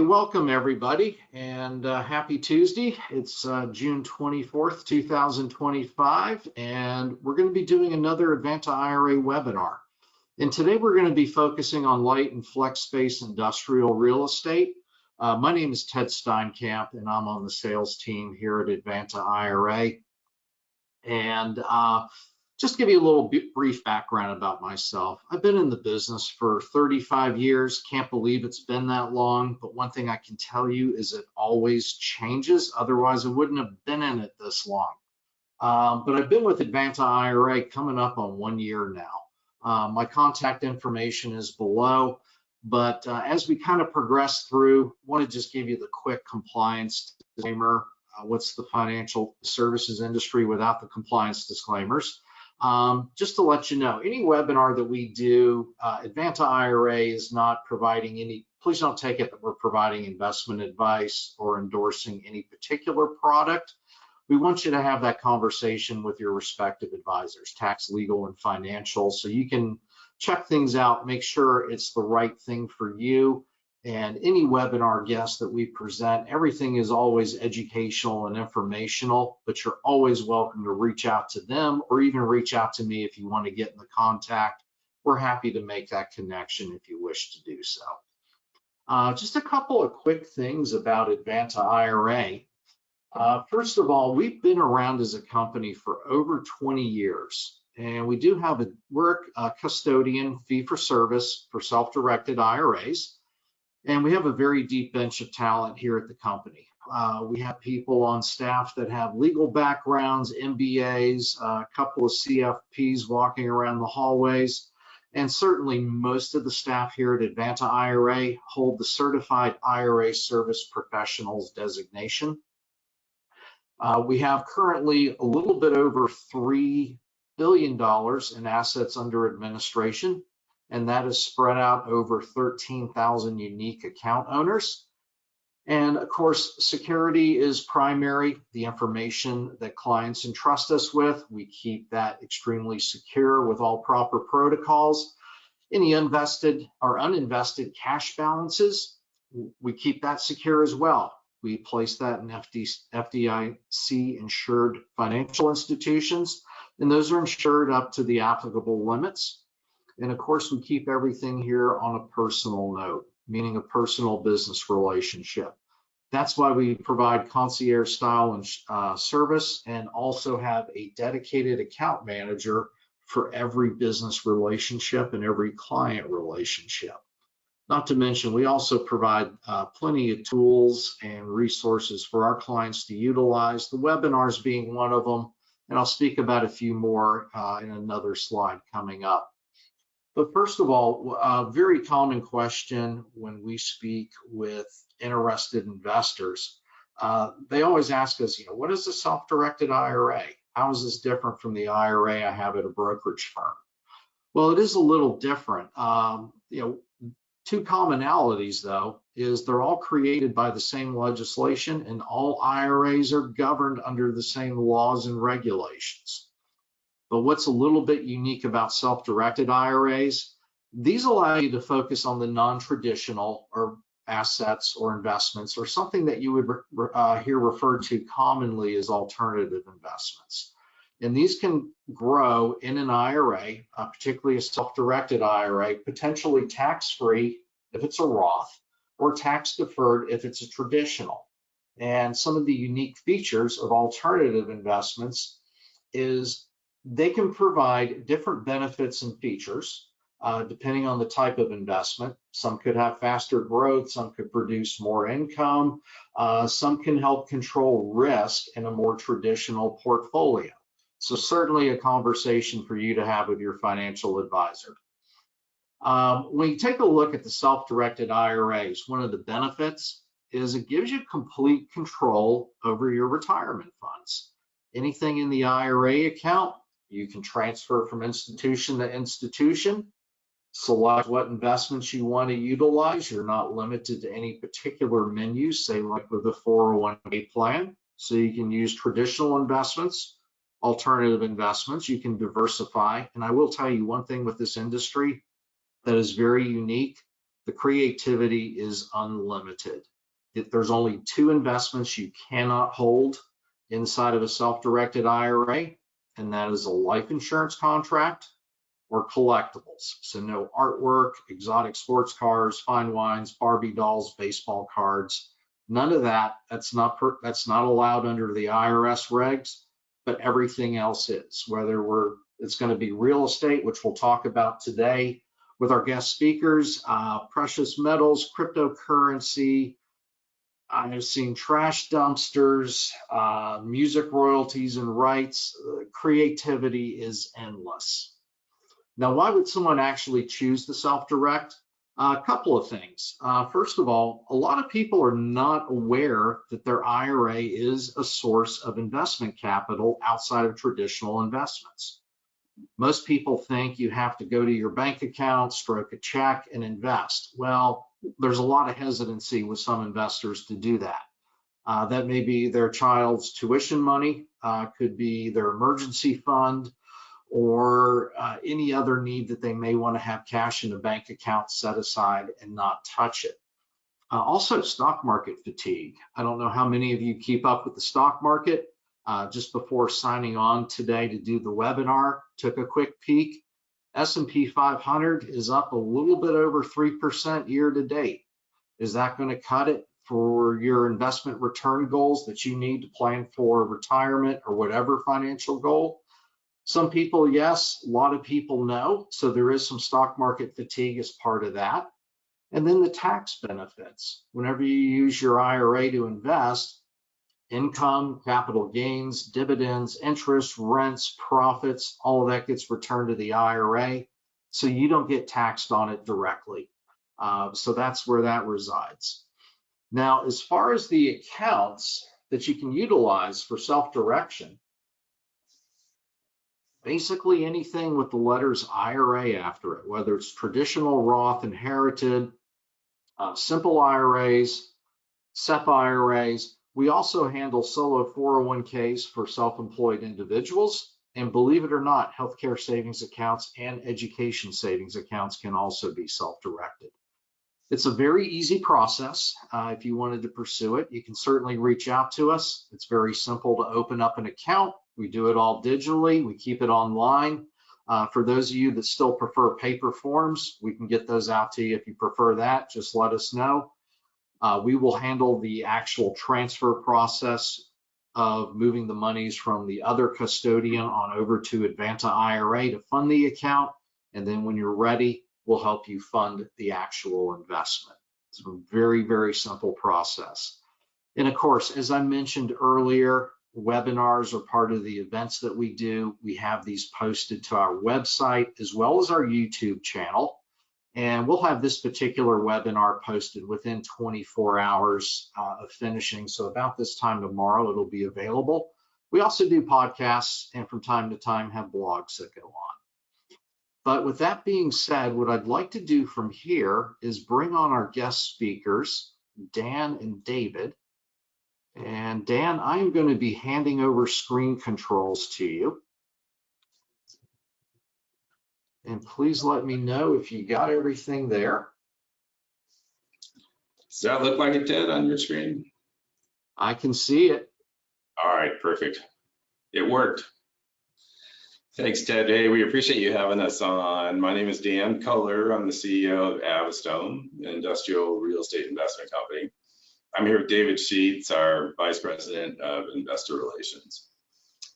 welcome everybody, and happy Tuesday. It's June 24th, 2025, and we're going to be doing another Advanta IRA webinar. And today we're going to be focusing on light and flex space industrial real estate. My name is Ted Steinkamp, and I'm on the sales team here at Advanta IRA. And just give you a little brief background about myself. I've been in the business for 35 years. Can't believe it's been that long, but one thing I can tell you is it always changes. Otherwise, I wouldn't have been in it this long. But I've been with Advanta IRA coming up on 1 year now. My contact information is below, but as we kind of progress through, I want to just give you the quick compliance disclaimer. What's the financial services industry without the compliance disclaimers? Just to let you know, any webinar that we do, Advanta IRA is not providing any, please don't take it that we're providing investment advice or endorsing any particular product. We want you to have that conversation with your respective advisors, tax, legal, and financial, so you can check things out, make sure it's the right thing for you. And any webinar guest that we present, everything is always educational and informational, but you're always welcome to reach out to them or even reach out to me if you want to get in the contact. We're happy to make that connection if you wish to do so. Just a couple of quick things about Advanta IRA. First of all, we've been around as a company for over 20 years, and we do have we're a custodian fee for service for self-directed IRAs. And we have a very deep bench of talent here at the company. We have people on staff that have legal backgrounds, MBAs, a couple of CFPs walking around the hallways, and certainly most of the staff here at Advanta IRA hold the Certified IRA Service Professionals designation. We have currently a little bit over $3 billion in assets under administration, and that is spread out over 13,000 unique account owners. And of course, security is primary. The information that clients entrust us with, we keep that extremely secure with all proper protocols. Any invested or uninvested cash balances, we keep that secure as well. We place that in FDIC insured financial institutions, and those are insured up to the applicable limits. And of course, we keep everything here on a personal note, meaning a personal business relationship. That's why we provide concierge style and service, and also have a dedicated account manager for every business relationship and every client relationship. Not to mention, we also provide plenty of tools and resources for our clients to utilize, the webinars being one of them, and I'll speak about a few more in another slide coming up. But first of all, a very common question when we speak with interested investors, they always ask us, what is a self-directed IRA? How is this different from the IRA I have at a brokerage firm? Well, it is a little different. Two commonalities, though, is they're all created by the same legislation, and all IRAs are governed under the same laws and regulations. But what's a little bit unique about self-directed IRAs, these allow you to focus on the non-traditional or assets or investments, or something that you would hear referred to commonly as alternative investments. And these can grow in an IRA, particularly a self-directed IRA, potentially tax-free if it's a Roth, or tax-deferred if it's a traditional. And some of the unique features of alternative investments is they can provide different benefits and features depending on the type of investment. Some could have faster growth, some could produce more income, some can help control risk in a more traditional portfolio. So certainly a conversation for you to have with your financial advisor. When you take a look at the self-directed IRAs, one of the benefits is it gives you complete control over your retirement funds. Anything in the IRA account, you can transfer from institution to institution, select what investments you want to utilize. You're not limited to any particular menu, say like with a 401k plan. So you can use traditional investments, alternative investments, you can diversify. And I will tell you one thing with this industry that is very unique, the creativity is unlimited. There's only two investments you cannot hold inside of a self-directed IRA, and that is a life insurance contract or collectibles. So no artwork, exotic sports cars, fine wines, Barbie dolls, baseball cards, none of that. That's not allowed under the IRS regs, but everything else is. Whether it's going to be real estate, which we'll talk about today with our guest speakers, precious metals, cryptocurrency. I've seen trash dumpsters, music royalties and rights. Creativity is endless. Now, why would someone actually choose the self-direct? A couple of things. First of all, a lot of people are not aware that their IRA is a source of investment capital outside of traditional investments. Most people think you have to go to your bank account, stroke a check, and invest. Well, there's a lot of hesitancy with some investors to do that. That may be their child's tuition money, could be their emergency fund, or any other need that they may want to have cash in a bank account set aside and not touch it. Also, stock market fatigue. I don't know how many of you keep up with the stock market. Just before signing on today to do the webinar, took a quick peek. S&P 500 is up a little bit over 3% year to date. Is that going to cut it for your investment return goals that you need to plan for retirement or whatever financial goal? Some people, yes. A lot of people, no. So there is some stock market fatigue as part of that. And then the tax benefits. Whenever you use your IRA to invest, income, capital gains, dividends, interest, rents, profits, all of that gets returned to the IRA. So you don't get taxed on it directly. So that's where that resides. Now, as far as the accounts that you can utilize for self-direction, basically anything with the letters IRA after it, whether it's traditional Roth inherited, simple IRAs, SEP IRAs. We also handle solo 401ks for self-employed individuals. And believe it or not, healthcare savings accounts and education savings accounts can also be self-directed. It's a very easy process. If you wanted to pursue it, you can certainly reach out to us. It's very simple to open up an account. We do it all digitally. We keep it online. For those of you that still prefer paper forms, we can get those out to you. If you prefer that, just let us know. We will handle the actual transfer process of moving the monies from the other custodian on over to Advanta IRA to fund the account. And then when you're ready, we'll help you fund the actual investment. It's a very, very simple process. And of course, as I mentioned earlier, webinars are part of the events that we do. We have these posted to our website as well as our YouTube channel. And we'll have this particular webinar posted within 24 hours of finishing. So about this time tomorrow, it'll be available. We also do podcasts and from time to time have blogs that go on. But with that being said, what I'd like to do from here is bring on our guest speakers, Dan and David. And Dan, I am going to be handing over screen controls to you. And please let me know if you got everything there. Does that look like it, Ted, on your screen? I can see it. All right, perfect. It worked. Thanks, Ted. Hey, we appreciate you having us on. My name is Dan Culler. I'm the CEO of Avistone, an industrial real estate investment company. I'm here with David Sheets, our Vice President of Investor Relations.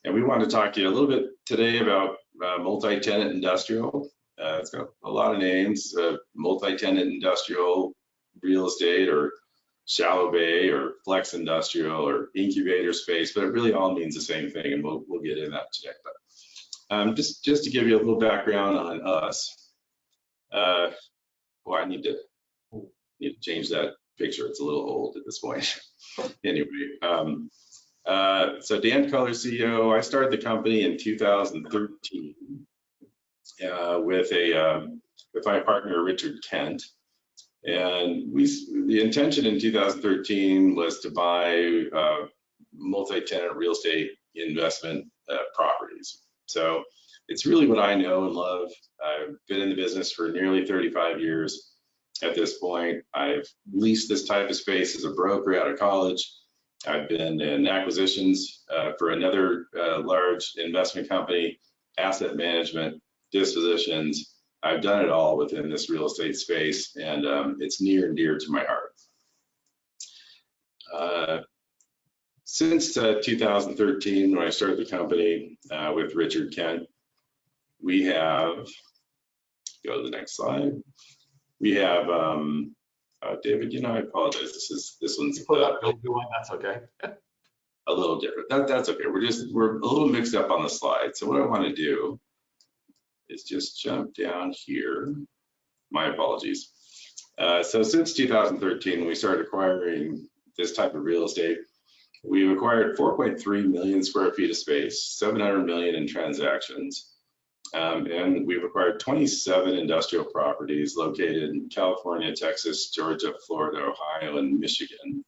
And we want to talk to you a little bit today about multi-tenant industrial. It's got a lot of names, multi-tenant industrial real estate or shallow bay or flex industrial or incubator space, but it really all means the same thing, and we'll get into that today. But just to give you a little background on us, well, I need to change that picture. It's a little old at this point. Anyway, so Dan Culler, CEO. I started the company in 2013 with my partner Richard Kent, and the intention in 2013 was to buy multi-tenant real estate investment properties. So it's really what I know and love. I've been in the business for nearly 35 years. at this point. I've leased this type of space as a broker out of college. I've been in acquisitions for another large investment company, asset management, dispositions. I've done it all within this real estate space, and it's near and dear to my heart. Since 2013, when I started the company with Richard Kent, we have, go to the next slide. We have, David, I apologize. This one's that's okay. a little different. That's okay. We're a little mixed up on the slide. So what I want to do is just jump down here. My apologies. So since 2013, when we started acquiring this type of real estate, we've acquired 4.3 million square feet of space, 700 million in transactions. And we've acquired 27 industrial properties located in California, Texas, Georgia, Florida, Ohio, and Michigan.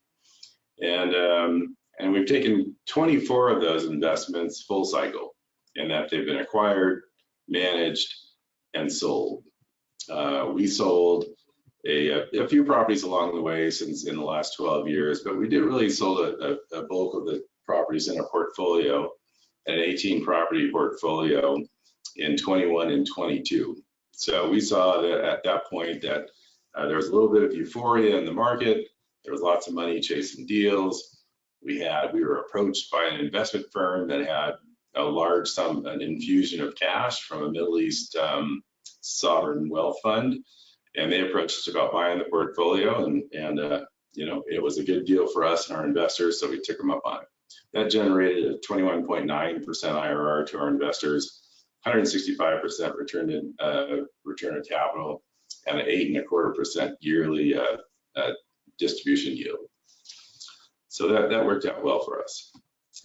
And we've taken 24 of those investments full cycle, in that they've been acquired, managed, and sold. We sold a few properties along the way since in the last 12 years, but we did really sold a bulk of the properties in our portfolio, an 18 property portfolio in 21 and 22. So we saw that at that point that there was a little bit of euphoria in the market. There was lots of money chasing deals. We were approached by an investment firm that had a large sum, an infusion of cash from a Middle East sovereign wealth fund, and they approached us about buying the portfolio, and it was a good deal for us and our investors, so we took them up on it. That generated a 21.9% IRR to our investors, 165% return of capital, and an 8.25% yearly distribution yield. So that worked out well for us.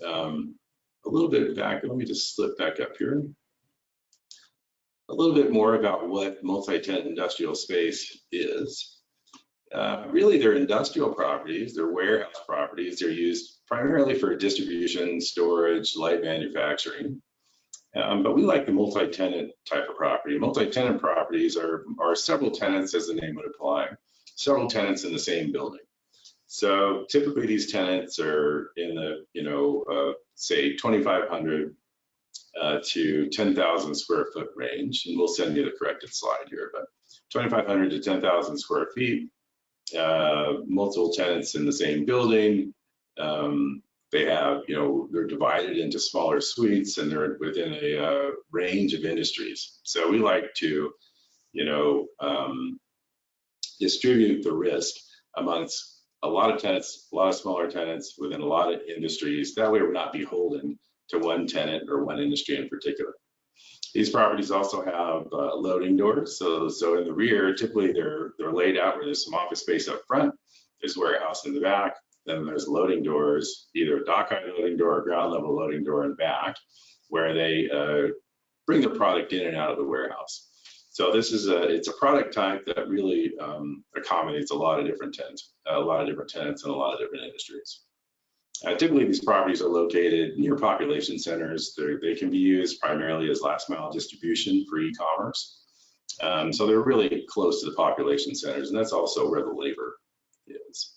A little bit back, let me just slip back up here. A little bit more about what multi-tenant industrial space is. Really, they're industrial properties, they're warehouse properties. They're used primarily for distribution, storage, light manufacturing. But we like the multi-tenant type of property. Multi-tenant properties are several tenants, as the name would imply, several tenants in the same building. So typically these tenants are in the, say 2,500 to 10,000 square foot range, and we'll send you the corrected slide here, but 2,500 to 10,000 square feet, multiple tenants in the same building. They have, they're divided into smaller suites, and they're within a range of industries. So we like to, distribute the risk amongst a lot of tenants, a lot of smaller tenants within a lot of industries. That way we're not beholden to one tenant or one industry in particular. These properties also have loading doors. So in the rear, typically they're laid out where there's some office space up front, there's warehouse in the back, then there's loading doors, either a dock height loading door or ground level loading door in back, where they bring the product in and out of the warehouse. So it's a product type that really accommodates a lot of different tenants, in a lot of different industries. Typically, these properties are located near population centers. They can be used primarily as last mile distribution for e-commerce. So they're really close to the population centers, and that's also where the labor is.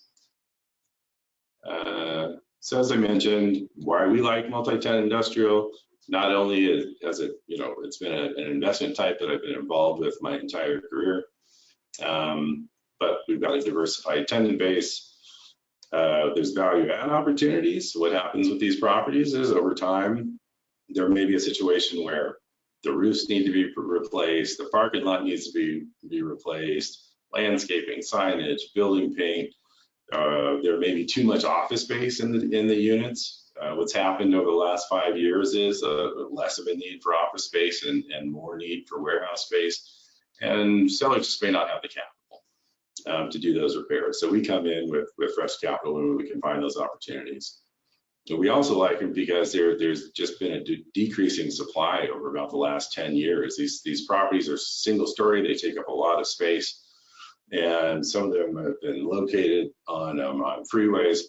So as I mentioned, why we like multi-tenant industrial, not only has it, it's been an investment type that I've been involved with my entire career, but we've got a diversified tenant base. There's value add opportunities. So what happens with these properties is over time, there may be a situation where the roofs need to be replaced, the parking lot needs to be replaced, landscaping, signage, building paint. There may be too much office space in the units. What's happened over the last 5 years is less of a need for office space and more need for warehouse space. And sellers just may not have the capital to do those repairs. So we come in with fresh capital when we can find those opportunities. And we also like them because there's just been a decreasing supply over about the last 10 years. These properties are single story, they take up a lot of space. And some of them have been located on freeways.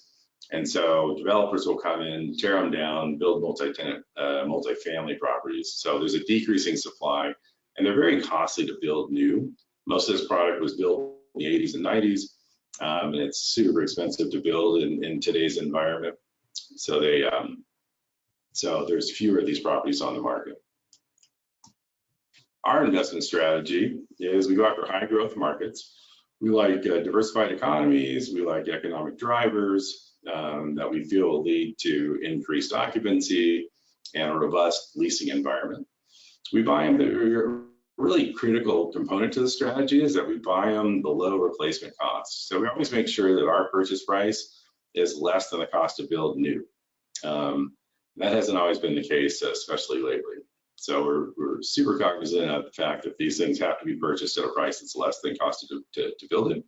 And so developers will come in, tear them down, build multi-tenant, multi-family properties. So there's a decreasing supply, and they're very costly to build new. Most of this product was built the 80s and 90s, and it's super expensive to build in today's environment. So so there's fewer of these properties on the market. Our investment strategy is we go after high growth markets. We like diversified economies. We like economic drivers that we feel will lead to increased occupancy and a robust leasing environment. We buy them. The really critical component to the strategy is that we buy them below replacement costs. So we always make sure that our purchase price is less than the cost to build new. That hasn't always been the case, especially lately. So we're super cognizant of the fact that these things have to be purchased at a price that's less than cost to build it.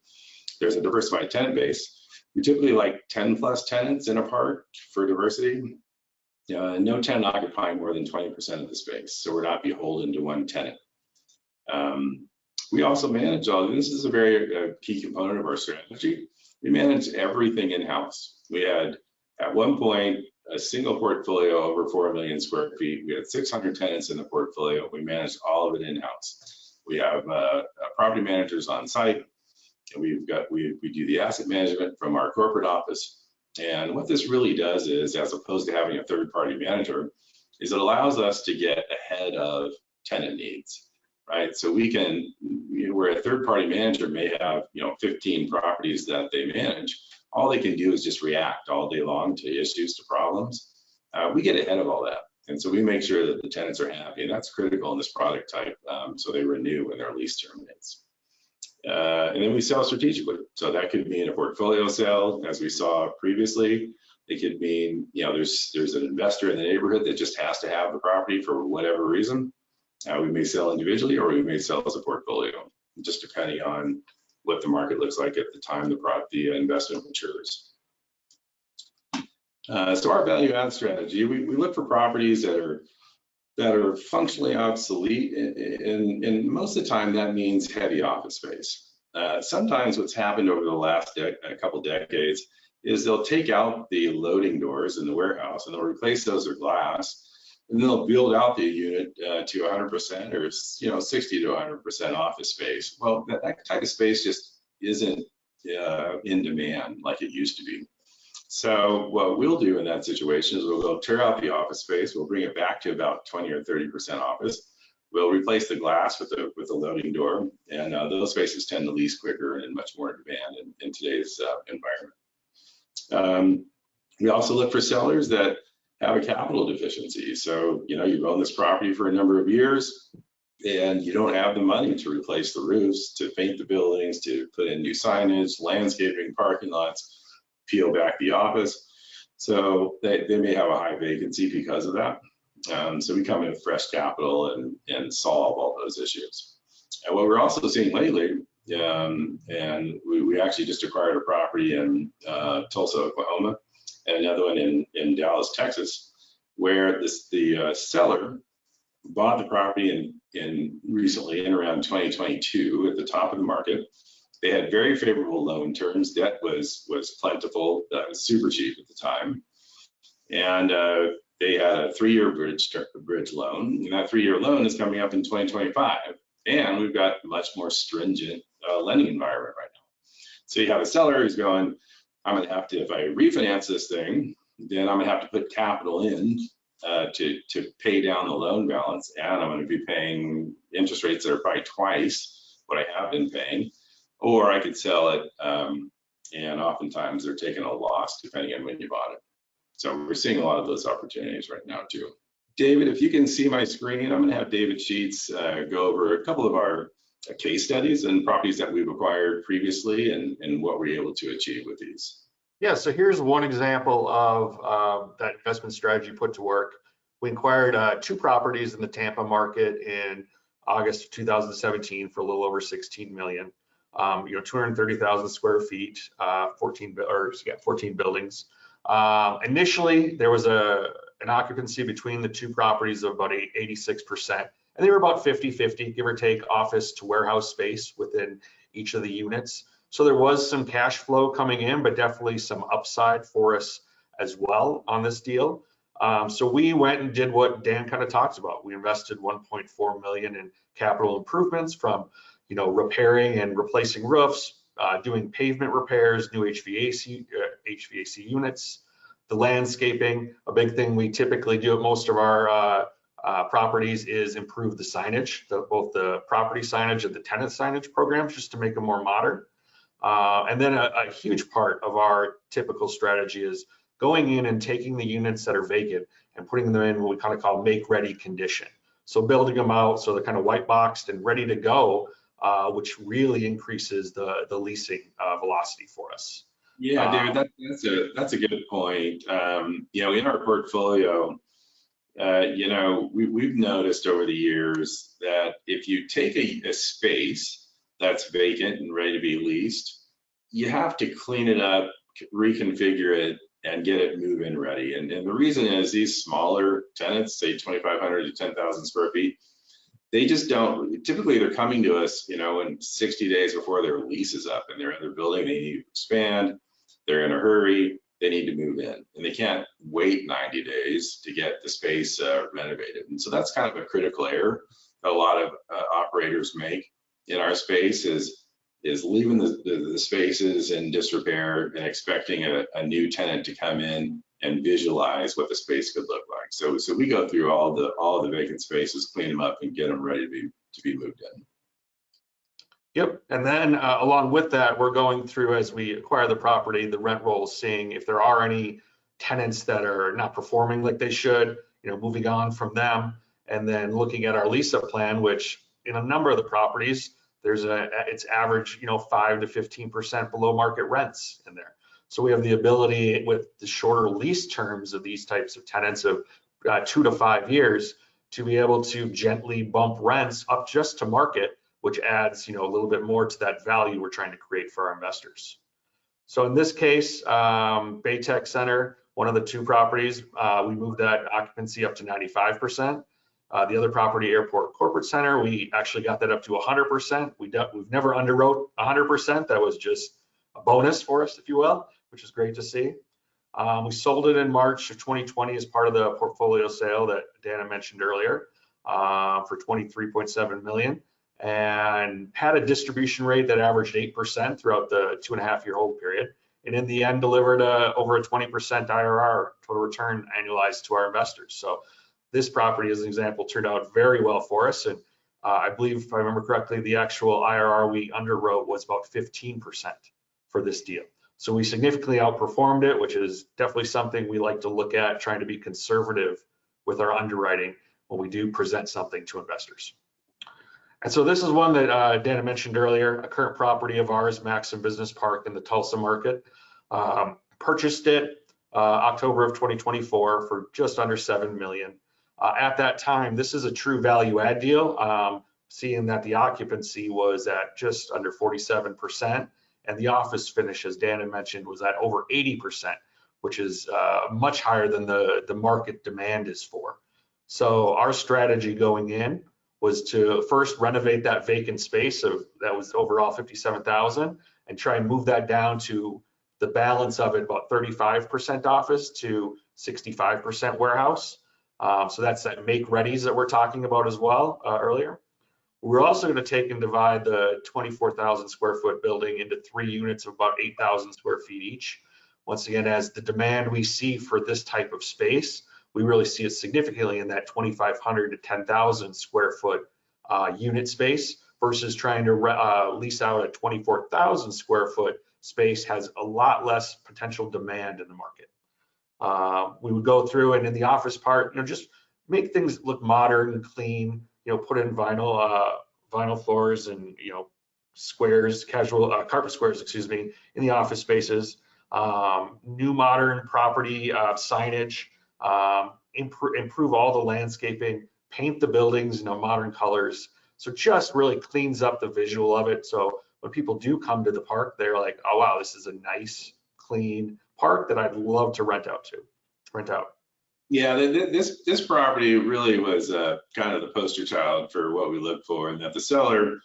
There's a diversified tenant base. We typically like 10 plus tenants in a park for diversity. No tenant occupying more than 20% of the space, so we're not beholden to one tenant. We also manage all this. Is a very key component of our strategy. We manage everything in-house. We had at one point a single portfolio over 4 million square feet. We had 600 tenants in the portfolio. We managed all of it in-house. We have property managers on site, and we do the asset management from our corporate office. And what this really does is, as opposed to having a third-party manager, is it allows us to get ahead of tenant needs, right? So we can, where a third-party manager may have 15 properties that they manage, all they can do is just react all day long to issues, to problems. We get ahead of all that. And so we make sure that the tenants are happy, and that's critical in this product type, so they renew when their lease terminates. And then we sell strategically. So that could mean a portfolio sale, as we saw previously. It could mean, there's an investor in the neighborhood that just has to have the property for whatever reason. We may sell individually, or we may sell as a portfolio, just depending on what the market looks like at the time the investment matures. So our value add strategy, we look for properties that are functionally obsolete, and most of the time that means heavy office space. Sometimes what's happened over the last couple decades is they'll take out the loading doors in the warehouse and they'll replace those with glass, and then they'll build out the unit to 100% or 60 to 100% office space. Well, that type of space just isn't in demand like it used to be. So what we'll do in that situation is we'll go tear out the office space, we'll bring it back to about 20 or 30% office. We'll replace the glass with a loading door, and those spaces tend to lease quicker and much more demand in today's environment. We also look for sellers that have a capital deficiency. So, you've owned this property for a number of years and you don't have the money to replace the roofs, to paint the buildings, to put in new signage, landscaping, parking lots, peel back the office. So they may have a high vacancy because of that. So we come in with fresh capital and solve all those issues. And what we're also seeing lately, and we actually just acquired a property in Tulsa, Oklahoma, and another one in Dallas, Texas, where the seller bought the property recently in around 2022 at the top of the market. They had very favorable loan terms. Debt was plentiful, super cheap at the time, and they had a 3-year bridge loan, and that 3-year loan is coming up in 2025. And we've got a much more stringent lending environment right now. So you have a seller who's going, I'm going to have to, if I refinance this thing, then I'm going to have to put capital in to pay down the loan balance, and I'm going to be paying interest rates that are probably twice what I have been paying. Or I could sell it, and oftentimes they're taking a loss depending on when you bought it. So we're seeing a lot of those opportunities right now too. David, if you can see my screen, I'm going to have David Sheets go over a couple of our case studies and properties that we've acquired previously and what we're able to achieve with these. Yeah, so here's one example of that investment strategy put to work. We acquired 2 properties in the Tampa market in August of 2017 for a little over $16 million. 230,000 square feet, 14 buildings. Initially, there was an occupancy between the 2 properties of about 86%, and they were about 50-50, give or take, office to warehouse space within each of the units. So there was some cash flow coming in, but definitely some upside for us as well on this deal. So we went and did what Dan kind of talks about. We invested $1.4 million in capital improvements, from repairing and replacing roofs, doing pavement repairs, new HVAC units, the landscaping. A big thing we typically do at most of our properties is improve the signage, both the property signage and the tenant signage programs, just to make them more modern. And then a huge part of our typical strategy is going in and taking the units that are vacant and putting them in what we kind of call make-ready condition. So building them out so they're kind of white boxed and ready to go, which really increases the leasing velocity for us. Yeah, David, that's a good point. In our portfolio, we've noticed over the years that if you take a space that's vacant and ready to be leased, you have to clean it up, reconfigure it, and get it move-in ready. And the reason is these smaller tenants, say 2,500 to 10,000 square feet, they just don't, typically they're coming to us, in 60 days before their lease is up and they're in their building, they need to expand, they're in a hurry, they need to move in, and they can't wait 90 days to get the space renovated. And so that's kind of a critical error that a lot of operators make in our space is leaving the spaces in disrepair and expecting a new tenant to come in and visualize what the space could look like. So we go through all the vacant spaces, clean them up, and get them ready to be moved in. Yep, and then along with that, we're going through, as we acquire the property, the rent rolls, seeing if there are any tenants that are not performing like they should, moving on from them, and then looking at our lease-up plan, which in a number of the properties, it's average, 5 to 15% below market rents in there. So we have the ability, with the shorter lease terms of these types of tenants of 2 to 5 years, to be able to gently bump rents up just to market, which adds, a little bit more to that value we're trying to create for our investors. So in this case, Baytech Center, one of the two properties, we moved that occupancy up to 95%. The other property, Airport Corporate Center, we actually got that up to 100%. We've never underwrote 100%. That was just a bonus for us, if you will, which is great to see. We sold it in March of 2020 as part of the portfolio sale that Dana mentioned earlier for $23.7 million, and had a distribution rate that averaged 8% throughout the 2.5-year hold period. And in the end, delivered over a 20% IRR, total return annualized to our investors. So this property, as an example, turned out very well for us. And I believe, if I remember correctly, the actual IRR we underwrote was about 15% for this deal. So we significantly outperformed it, which is definitely something we like to look at, trying to be conservative with our underwriting when we do present something to investors. And so this is one that Dana mentioned earlier, a current property of ours, Maxim Business Park in the Tulsa market. Purchased it October of 2024 for just under $7 million. At that time, this is a true value add deal, seeing that the occupancy was at just under 47%, and the office finish, as Dana mentioned, was at over 80%, which is much higher than the market demand is for. So our strategy going in was to first renovate that vacant space that was overall 57,000, and try and move that down to the balance of it, about 35% office to 65% warehouse. So that's that make readies that we're talking about as well earlier. We're also going to take and divide the 24,000 square foot building into 3 units of about 8,000 square feet each. Once again, as the demand we see for this type of space, we really see it significantly in that 2,500 to 10,000 square foot unit space, versus trying to lease out a 24,000 square foot space has a lot less potential demand in the market. We would go through, and in the office part, just make things look modern and clean, put in vinyl floors and, squares, casual carpet squares, in the office spaces. New modern property signage, improve all the landscaping, paint the buildings, modern colors. So just really cleans up the visual of it. So when people do come to the park, they're like, oh wow, this is a nice, clean park that I'd love to rent out. Yeah, this property really was kind of the poster child for what we look for, and that the seller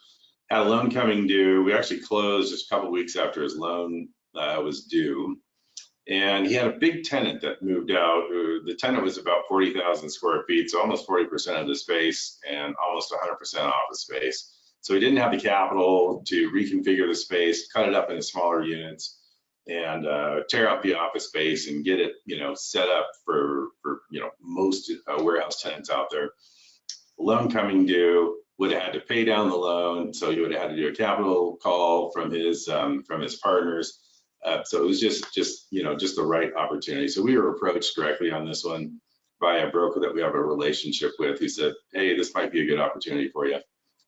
had a loan coming due. We actually closed just a couple of weeks after his loan was due, and he had a big tenant that moved out. The tenant was about 40,000 square feet, so almost 40% of the space and almost 100% office space. So he didn't have the capital to reconfigure the space, cut it up into smaller units, and tear out the office space and get it, set up for most warehouse tenants out there. Loan coming due, would have had to pay down the loan, so he would have had to do a capital call from his partners. So it was just the right opportunity. So we were approached directly on this one by a broker that we have a relationship with, who said, "Hey, this might be a good opportunity for you."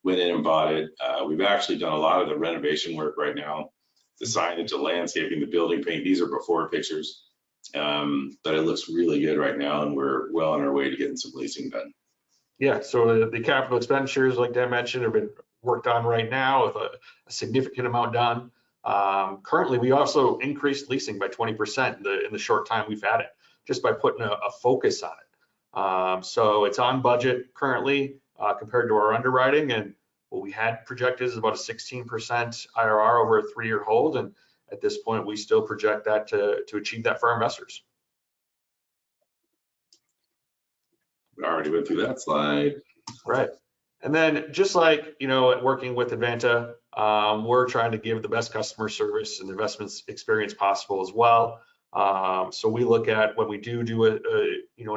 Went in and bought it. We've actually done a lot of the renovation work right now, the signage, the landscaping, the building paint. These are before pictures, but it looks really good right now, and we're well on our way to getting some leasing done. Yeah, so the capital expenditures, like Dan mentioned, have been worked on right now with a significant amount done. Currently, we also increased leasing by 20% in the short time we've had it, just by putting a focus on it. So it's on budget currently compared to our underwriting, and what we had projected is about a 16% IRR over a 3-year hold, and at this point, we still project that to achieve that for our investors. We already went through that slide. Right. And then just like, working with Advanta, we're trying to give the best customer service and investments experience possible as well. So we look at when we do an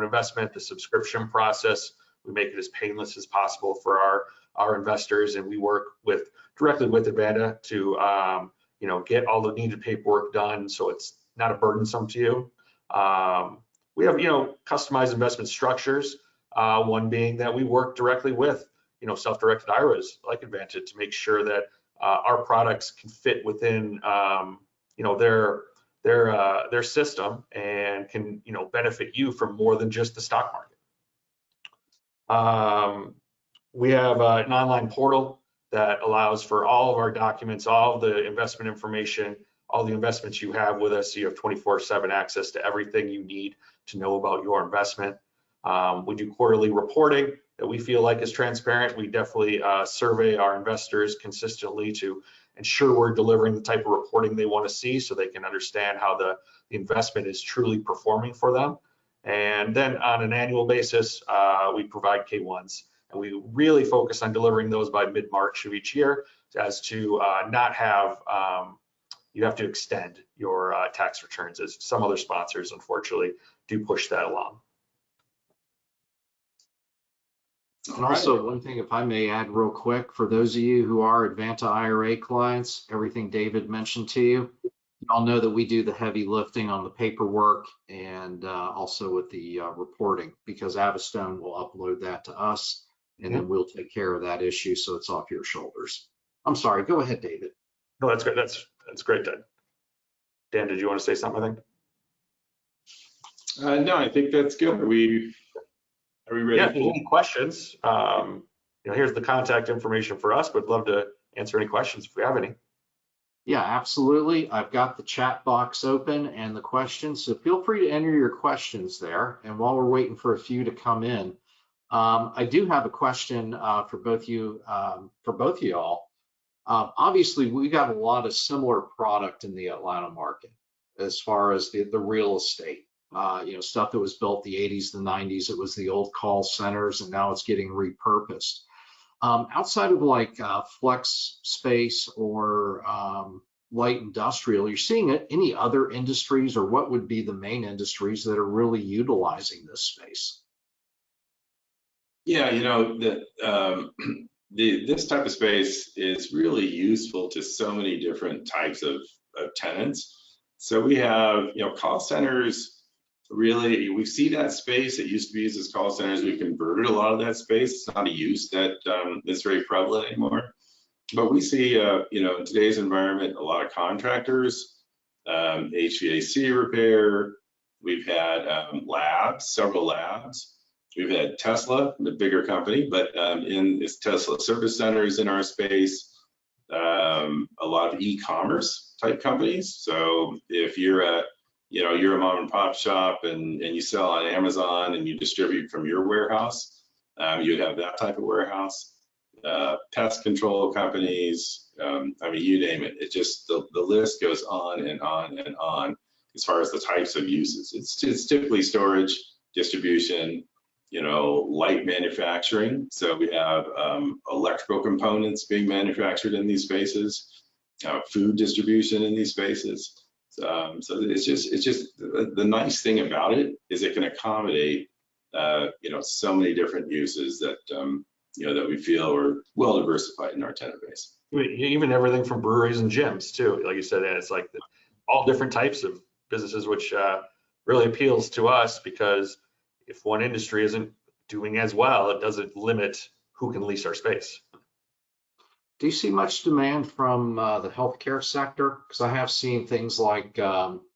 investment, the subscription process, we make it as painless as possible for our investors, and we work directly with Advanta to get all the needed paperwork done so it's not a burdensome to you. We have customized investment structures. One being that we work directly with self-directed IRAs like Advanta to make sure that our products can fit within their system and can benefit you from more than just the stock market. We have an online portal that allows for all of our documents, all of the investment information, all the investments you have with us. So you have 24/7 access to everything you need to know about your investment. We do quarterly reporting that we feel like is transparent. We definitely survey our investors consistently to ensure we're delivering the type of reporting they want to see so they can understand how the investment is truly performing for them. And then on an annual basis, we provide K1s, and we really focus on delivering those by mid-March of each year as to not have you have to extend your tax returns, as some other sponsors unfortunately do push that along. And also, one thing, if I may add real quick, for those of you who are Advanta IRA clients, everything David mentioned to you, y'all know that we do the heavy lifting on the paperwork and also with the reporting, because Avistone will upload that to us, and then we'll take care of that issue, so it's off your shoulders. I'm sorry, go ahead, David. No, that's great. That's great, Dan. Dan, did you want to say something? I think. No, I think that's good. Are we ready? Yeah, if there's any questions, here's the contact information for us. We'd love to answer any questions if we have any. Yeah, absolutely. I've got the chat box open and the questions, so feel free to enter your questions there. And while we're waiting for a few to come in, I do have a question for both you, all. Obviously, we got a lot of similar product in the Atlanta market as far as the real estate. Stuff that was built the 80s, the 90s. It was the old call centers, and now it's getting repurposed. Outside of like flex space or light industrial, you're seeing any other industries, or what would be the main industries that are really utilizing this space? Yeah, this type of space is really useful to so many different types of tenants. So we have, call centers. Really, we see that space. It used to be used as call centers. We've converted a lot of that space. It's not a use that is very prevalent anymore. But we see, in today's environment, a lot of contractors, HVAC repair. We've had labs, several labs. We've had Tesla, the bigger company, but it's Tesla service centers in our space. A lot of e-commerce type companies. So if you're a mom and pop shop and you sell on Amazon and you distribute from your warehouse, you'd have that type of warehouse. Pest control companies, you name it. It just, the list goes on and on and on as far as the types of uses. It's typically storage, distribution, light manufacturing. So we have electrical components being manufactured in these spaces, food distribution in these spaces. So it's just the nice thing about it is it can accommodate so many different uses that that we feel are well diversified in our tenant base. Even everything from breweries and gyms too, like you said, it's like all different types of businesses, which really appeals to us, because if one industry isn't doing as well, it doesn't limit who can lease our space. Do you see much demand from the healthcare sector? Because I have seen things like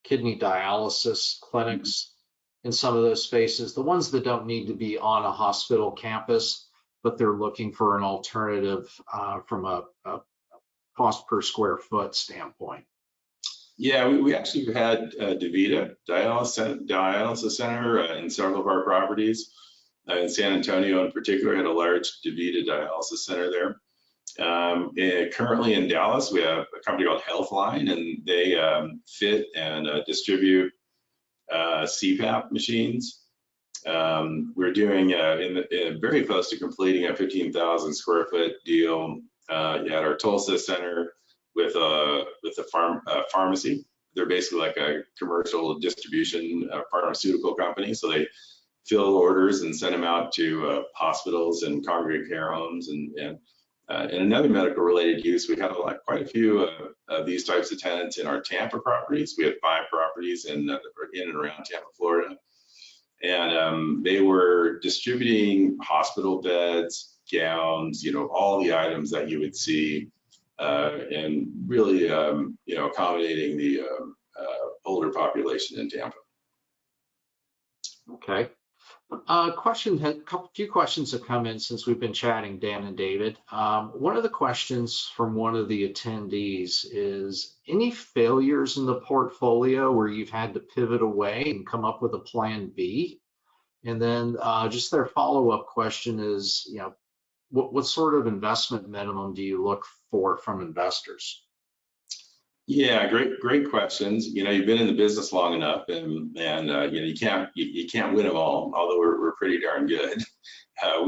kidney dialysis clinics in some of those spaces, the ones that don't need to be on a hospital campus, but they're looking for an alternative from a cost per square foot standpoint. Yeah, we actually had Avistone dialysis center in several of our properties. In San Antonio in particular, had a large Avistone dialysis center there. Currently in Dallas, we have a company called Healthline, and they fit and distribute CPAP machines. We're doing very close to completing a 15,000 square foot deal at our Tulsa center with a pharmacy. They're basically like a commercial distribution pharmaceutical company. So they fill orders and send them out to hospitals and congregate care homes and another medical related use. We have quite a few of these types of tenants in our Tampa properties. We have 5 properties in and around Tampa, Florida. And they were distributing hospital beds, gowns, all the items that you would see, and really, accommodating the older population in Tampa. Okay. Few questions have come in since we've been chatting, Dan and David. One of the questions from one of the attendees is, any failures in the portfolio where you've had to pivot away and come up with a plan B? And then just their follow-up question is, what sort of investment minimum do you look for from investors? Yeah, great questions. You've been in the business long enough, and you can't win them all, although we're pretty darn good. I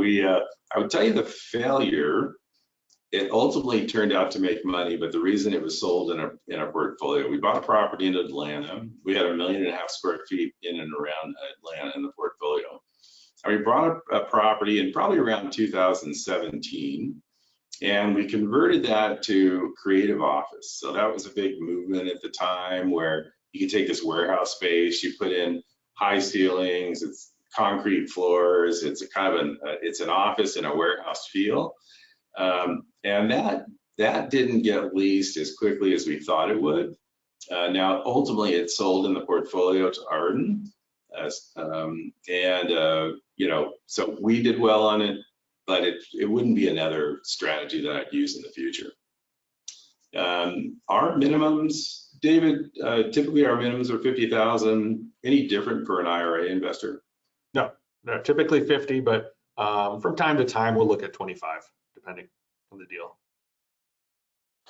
would tell you the failure, it ultimately turned out to make money, but the reason it was sold in a portfolio, we bought a property in Atlanta. We had 1.5 million square feet in and around Atlanta in the portfolio. And we bought a property in probably around 2017. And we converted that to creative office. So that was a big movement at the time, where you could take this warehouse space, you put in high ceilings, it's concrete floors, it's it's an office in a warehouse feel. And that didn't get leased as quickly as we thought it would. Now, ultimately, it sold in the portfolio to Arden. So we did well on it, but it wouldn't be another strategy that I'd use in the future. Our minimums, David, typically our minimums are 50,000. Any different for an IRA investor? No, typically 50, but from time to time we'll look at 25, depending on the deal.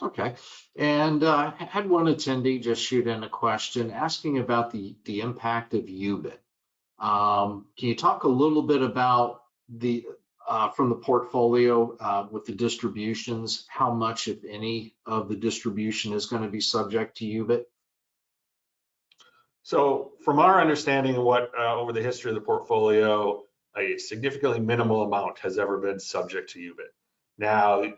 Okay, and I had one attendee just shoot in a question asking about the impact of UBIT. Can you talk a little bit about from the portfolio with the distributions, how much, if any, of the distribution is going to be subject to UBIT? So from our understanding of what over the history of the portfolio, a significantly minimal amount has ever been subject to UBIT. Now,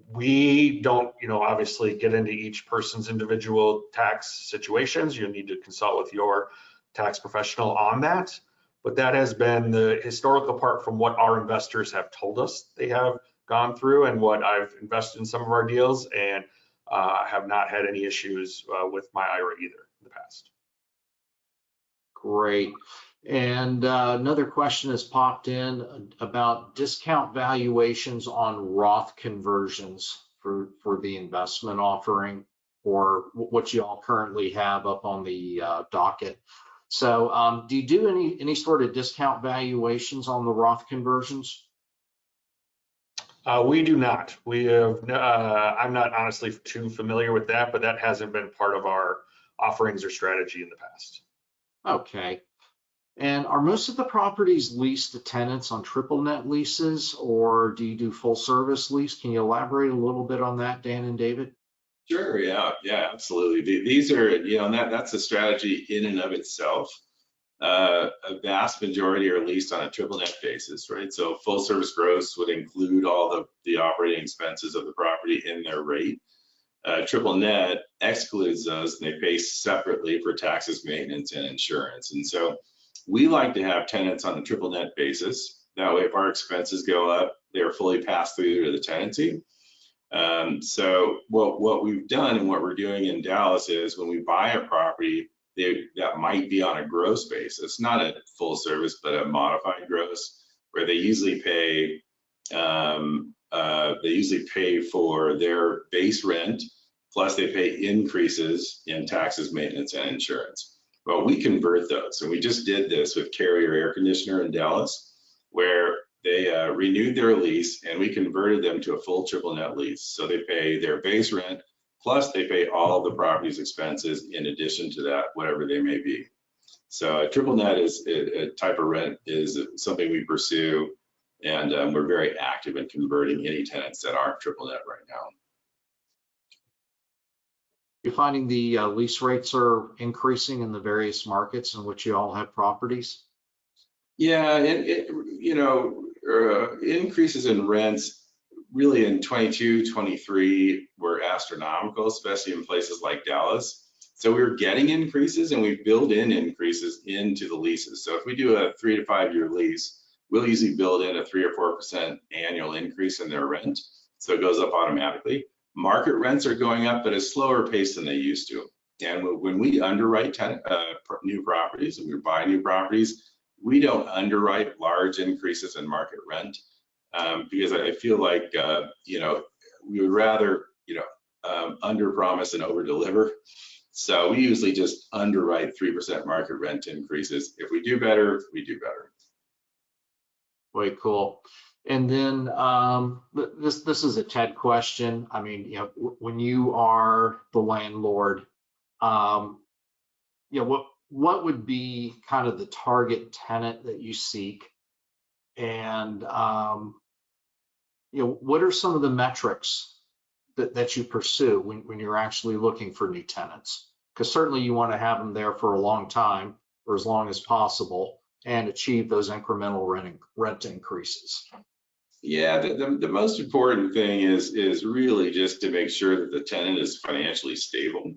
we don't, obviously get into each person's individual tax situations. You need to consult with your tax professional on that. But that has been the historical part from what our investors have told us they have gone through, and what I've invested in some of our deals, and have not had any issues with my IRA either in the past. Great. And another question has popped in about discount valuations on Roth conversions for the investment offering, or what you all currently have up on the docket. So do you do any sort of discount valuations on the Roth conversions? We do not. We have. I'm not honestly too familiar with that, but that hasn't been part of our offerings or strategy in the past. Okay. And are most of the properties leased to tenants on triple net leases, or do you do full service lease? Can you elaborate a little bit on that, Dan and David? Sure, yeah, absolutely. These are, and that's a strategy in and of itself. A vast majority are leased on a triple net basis, right? So full service gross would include all the operating expenses of the property in their rate. Triple net excludes those, and they pay separately for taxes, maintenance, and insurance. And so we like to have tenants on a triple net basis. That way, if our expenses go up, they're fully passed through to the tenancy. So what we've done and what we're doing in Dallas is when we buy a property that might be on a gross basis, not a full service, but a modified gross, where they usually pay for their base rent, plus they pay increases in taxes, maintenance, and insurance. Well, we convert those, and we just did this with Carrier Air Conditioner in Dallas, where they renewed their lease and we converted them to a full triple net lease. So they pay their base rent, plus they pay all the property's expenses in addition to that, whatever they may be. So a triple net is a type of rent, is something we pursue, and we're very active in converting any tenants that aren't triple net right now. You're finding the lease rates are increasing in the various markets in which you all have properties? Yeah, increases in rents really in 22, 23 were astronomical, especially in places like Dallas. So we were getting increases, and we build in increases into the leases. So if we do a 3 to 5 year lease, we'll usually build in a 3 or 4% annual increase in their rent. So it goes up automatically. Market rents are going up at a slower pace than they used to. And when we underwrite new properties and we buy new properties, we don't underwrite large increases in market rent because I feel like, we would rather, under promise and over deliver. So we usually just underwrite 3% market rent increases. If we do better, we do better. Way cool. And then this is a Ted question. I mean, when you are the landlord, what would be kind of the target tenant that you seek? And, what are some of the metrics that you pursue when you're actually looking for new tenants? Because certainly you want to have them there for a long time, or as long as possible, and achieve those incremental rent increases. Yeah, the most important thing is really just to make sure that the tenant is financially stable.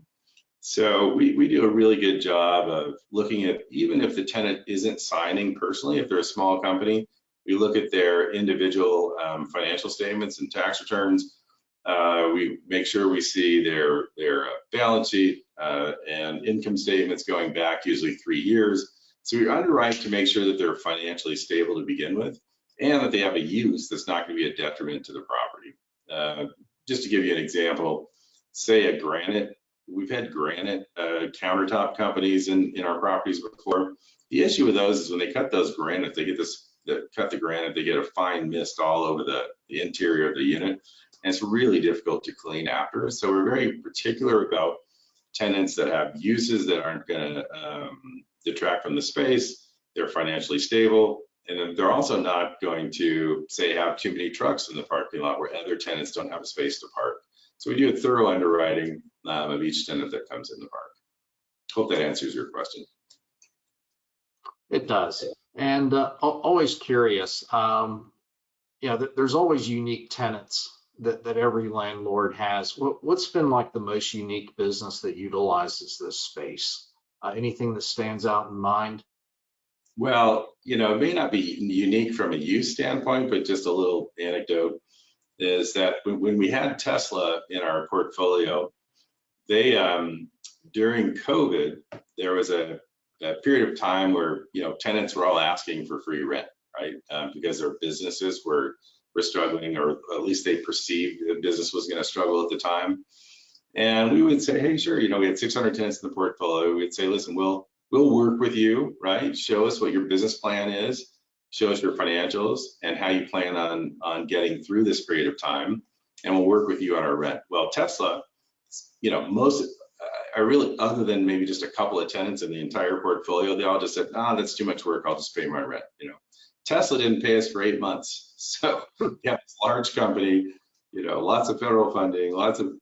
So we do a really good job of looking at, even if the tenant isn't signing personally, if they're a small company, we look at their individual financial statements and tax returns. We make sure we see their balance sheet and income statements going back usually 3 years. So we underwrite to make sure that they're financially stable to begin with, and that they have a use that's not going to be a detriment to the property. Just to give you an example, say a granite. We've had granite countertop companies in our properties before. The issue with those is when they cut those granite, they get a fine mist all over the interior of the unit, and it's really difficult to clean after. So we're very particular about tenants that have uses that aren't going to detract from the space. They're financially stable, and then they're also not going to, say, have too many trucks in the parking lot where other tenants don't have a space to park. So we do a thorough underwriting of each tenant that comes in the park. Hope that answers your question. It does. And always curious, there's always unique tenants that every landlord has. What's been like the most unique business that utilizes this space? Anything that stands out in mind? Well, it may not be unique from a use standpoint, but just a little anecdote is that when we had Tesla in our portfolio, they during COVID, there was a period of time where tenants were all asking for free rent, right? Because their businesses were struggling, or at least they perceived the business was going to struggle at the time. And we would say, hey, sure, we had 600 tenants in the portfolio. We'd say, listen, we'll work with you, right? Show us what your business plan is, show us your financials and how you plan on getting through this period of time, and we'll work with you on our rent. Well, Tesla, I really, other than maybe just a couple of tenants in the entire portfolio, they all just said, "Ah, that's too much work. I'll just pay my rent." Tesla didn't pay us for 8 months. So yeah, it's a large company, lots of federal funding, lots of,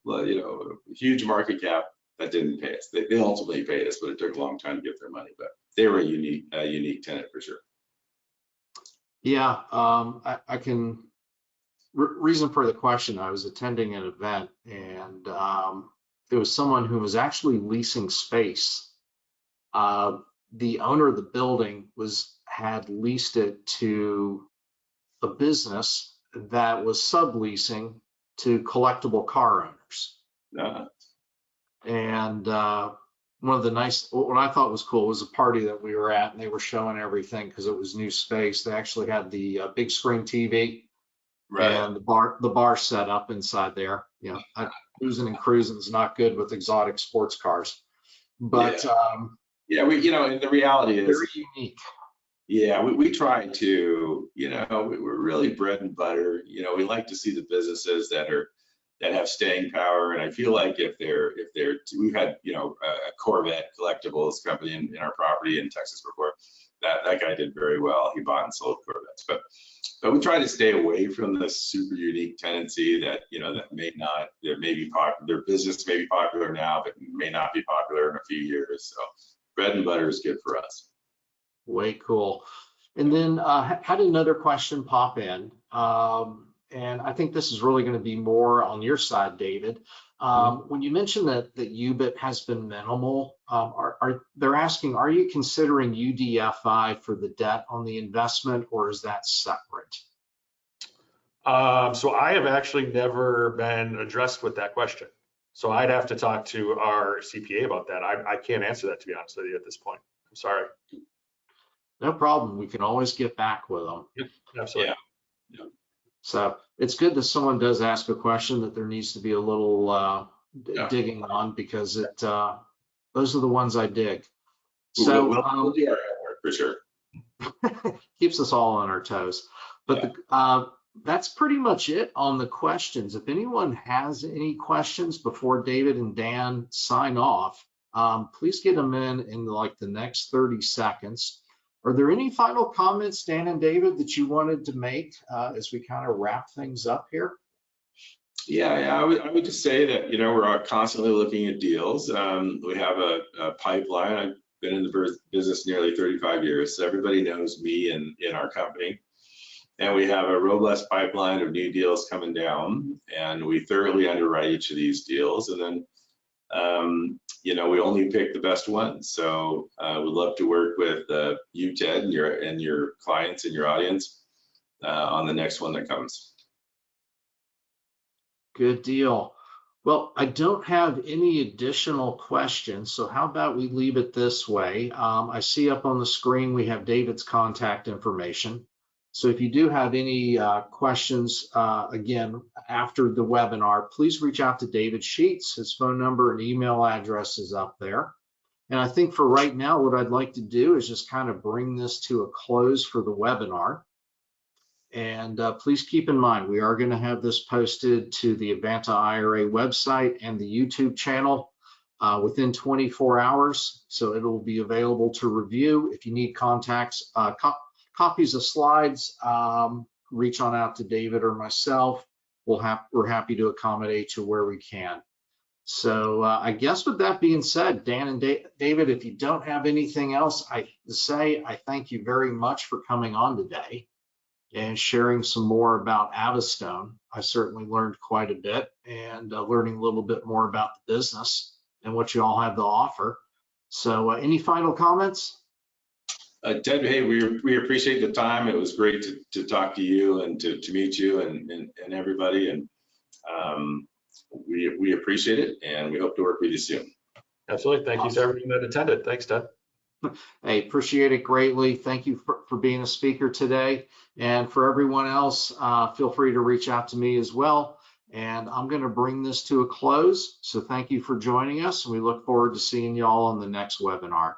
huge market cap that didn't pay us. They ultimately paid us, but it took a long time to get their money. But they were a unique tenant for sure. Yeah, I can. Reason for the question: I was attending an event, and there was someone who was actually leasing space. The owner of the building had leased it to a business that was subleasing to collectible car owners. And one of the what I thought was cool was a party that we were at, and they were showing everything because it was new space. They actually had the big screen TV, right, and the bar set up inside there. Boozing and cruising is not good with exotic sports cars, but and the reality is very unique. Yeah, we try to, we're really bread and butter. We like to see the businesses that have staying power. And I feel like if we've had, a Corvette collectibles company in our property in Texas before. That guy did very well. He bought and sold Corvettes, but we try to stay away from the super unique tenancy that, that may be popular. Their business may be popular now, but may not be popular in a few years. So bread and butter is good for us. Way cool. And then had another question pop in, and I think this is really going to be more on your side, David. When you mentioned that UBIT has been minimal, they're asking, are you considering UDFI for the debt on the investment, or is that separate? So I have actually never been addressed with that question. So I'd have to talk to our CPA about that. I can't answer that, to be honest with you, at this point. I'm sorry. No problem. We can always get back with them. Yep, absolutely. Yeah. So it's good that someone does ask a question that there needs to be a little digging on, because those are the ones I dig. So we'll do our homework for sure. Keeps us all on our toes. But that's pretty much it on the questions. If anyone has any questions before David and Dan sign off, please get them in like the next 30 seconds. Are there any final comments, Dan and David, that you wanted to make as we kind of wrap things up here? Yeah, I would just say that, we're constantly looking at deals. We have a pipeline. I've been in the business nearly 35 years, so everybody knows me and in our company. And we have a robust pipeline of new deals coming down, and we thoroughly underwrite each of these deals. And then, we only pick the best ones. So we'd love to work with you, Ted, and your clients and your audience on the next one that comes. Good deal. Well, I don't have any additional questions, so how about we leave it this way? I see up on the screen we have David's contact information. So if you do have any questions, again, after the webinar, please reach out to David Sheets. His phone number and email address is up there. And I think for right now, what I'd like to do is just kind of bring this to a close for the webinar. And please keep in mind, we are going to have this posted to the Advanta IRA website and the YouTube channel within 24 hours. So it will be available to review. If you need contacts, copies of slides, reach on out to David or myself. We're happy to accommodate you where we can. So I guess with that being said, Dan and David, if you don't have anything else to say, I thank you very much for coming on today and sharing some more about Avistone. I certainly learned quite a bit, and learning a little bit more about the business and what you all have to offer. So any final comments? Ted, hey, we appreciate the time. It was great to talk to you and to meet you and everybody. And we appreciate it, and we hope to work with you soon. Absolutely. Thank you to everyone that attended. Thanks, Ted. Hey, appreciate it greatly. Thank you for being a speaker today. And for everyone else, feel free to reach out to me as well. And I'm going to bring this to a close. So thank you for joining us, and we look forward to seeing you all on the next webinar.